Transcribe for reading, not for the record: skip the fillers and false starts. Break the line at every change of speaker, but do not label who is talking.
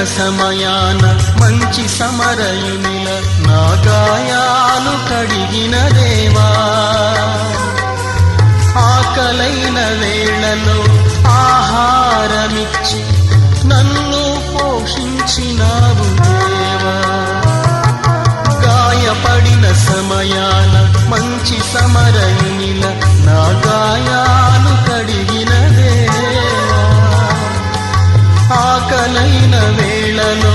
సమయాన మంచి సమరయునిల నా గాయాలు కడిగిన దేవా, ఆకలైన వేళలో ఆహారమిచ్చి నన్ను పోషించినావు దేవా, గాయపడిన సమయాన మంచి సమరయునిల నా గాయాలు కడిగిన దేవా, ఆకలైన వేళలో